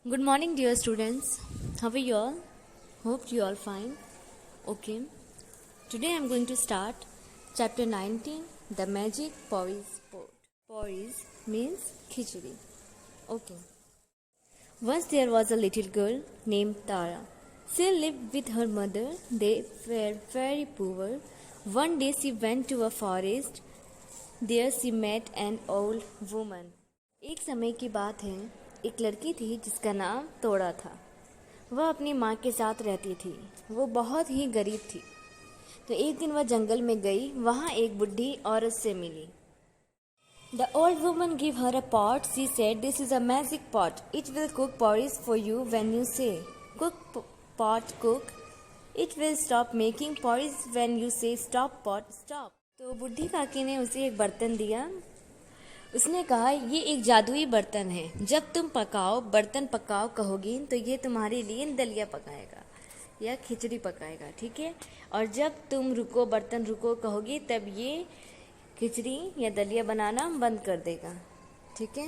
Good morning, dear students. How are you all? Hope you all fine. Okay. Today I am going to start chapter 19, The Magic Porridge Pot. Porridge means khichdi. Okay. Once there was a little girl named Tara. She lived with her mother. They were very poor. One day she went to a forest. There she met an old woman. एक समय की बात है, एक लड़की थी जिसका नाम तोड़ा था। वह अपनी माँ के साथ रहती थी। वो बहुत ही गरीब थी। तो एक दिन वह जंगल में गई। वहाँ एक बुढ़ी औरत से मिली। The old woman gave her a pot. She said, "This is a magic pot. It will cook porridge for you when you say, 'Cook, pot, cook.' It will stop making porridge when you say, 'Stop, pot, stop.'" तो बुढ़ी काकी ने उसे एक बर्तन दिया। उसने कहा, ये एक जादुई बर्तन है। जब तुम बर्तन पकाओ कहोगी तो ये तुम्हारे लिए दलिया पकाएगा या खिचड़ी पकाएगा, ठीक है। और जब तुम बर्तन रुको कहोगी तब ये खिचड़ी या दलिया बनाना बंद कर देगा, ठीक है।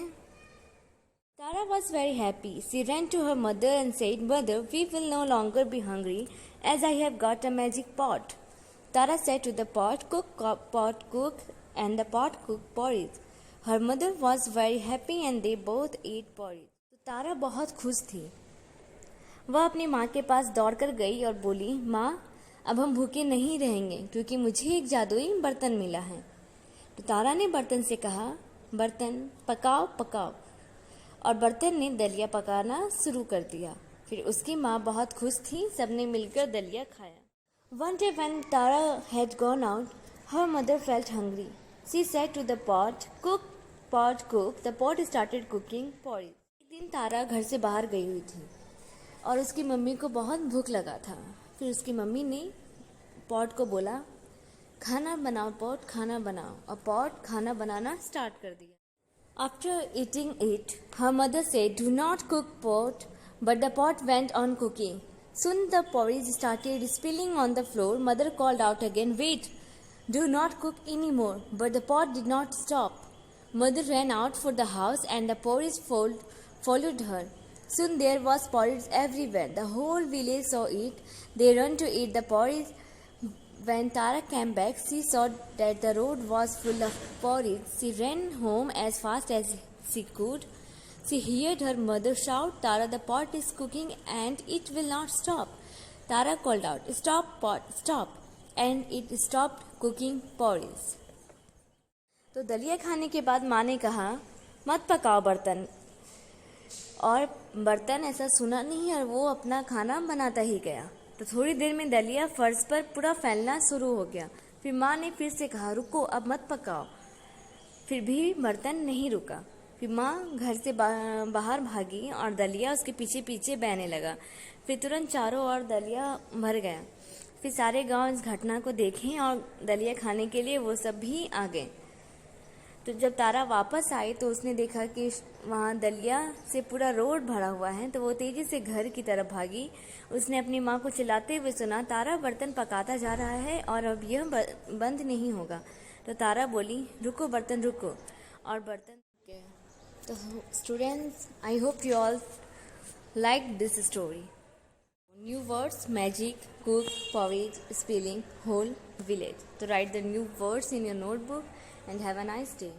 Tara was very happy. She ran to her mother and said, "Mother, we will no longer be hungry as I have got a magic pot." Tara said to the pot, "Cook," and the pot cooked porridge. Her mother was very happy and they both ate porridge. तो तारा बहुत खुश थी। वह अपनी माँ के पास दौड़कर गई और बोली, माँ, अब हम भूखे नहीं रहेंगे क्योंकि मुझे एक जादुई बर्तन मिला है। तो तारा ने बर्तन से कहा, बर्तन पकाओ। और बर्तन ने दलिया पकाना शुरू कर दिया। फिर उसकी माँ बहुत खुश थी। सबने मिलकर दलिया खाया। One day when Tara had gone out, her mother felt hungry. She said to the pot, "Cook." The pot started cooking porridge. एक दिन तारा घर से बाहर गई हुई थी और उसकी मम्मी को बहुत भूख लगा था। फिर उसकी मम्मी ने पॉट को बोला, खाना बनाओ पॉट, खाना बनाओ। और पॉट खाना बनाना स्टार्ट कर दिया। After eating it, her mother said, "Do not cook pot," but the pot went on cooking. Soon the porridge started spilling on the floor. Mother called out again, "Wait, do not cook anymore," but the pot did not stop. Mother ran out for the house and the porridge followed her. Soon there was porridge everywhere. The whole village saw it. They ran to eat the porridge. When Tara came back, she saw that the road was full of porridge. She ran home as fast as she could. She heard her mother shout, "Tara, the pot is cooking and it will not stop." Tara called out, "Stop, pot, stop." And it stopped cooking porridge. तो दलिया खाने के बाद माँ ने कहा, मत पकाओ बर्तन। और बर्तन ऐसा सुना नहीं और वो अपना खाना बनाता ही गया। तो थोड़ी देर में दलिया फर्श पर पूरा फैलना शुरू हो गया। फिर माँ ने फिर से कहा, रुको, अब मत पकाओ। फिर भी बर्तन नहीं रुका। फिर माँ घर से बाहर भागी और दलिया उसके पीछे पीछे बहने लगा। फिर तुरंत चारों ओर दलिया भर गया। फिर सारे गांव इस घटना को देखें और दलिया खाने के लिए वो सब भी आ गए। तो जब तारा वापस आई तो उसने देखा कि वहाँ दलिया से पूरा रोड भरा हुआ है। तो वो तेजी से घर की तरफ भागी। उसने अपनी माँ को चिल्लाते हुए सुना, तारा, बर्तन पकाता जा रहा है और अब यह बंद नहीं होगा। तो तारा बोली, रुको बर्तन रुको। और बर्तन रुक गया। तो students, I hope you all like this story. New words: magic, cook, porridge, spilling, whole village. So write the new words in your notebook and have a nice day.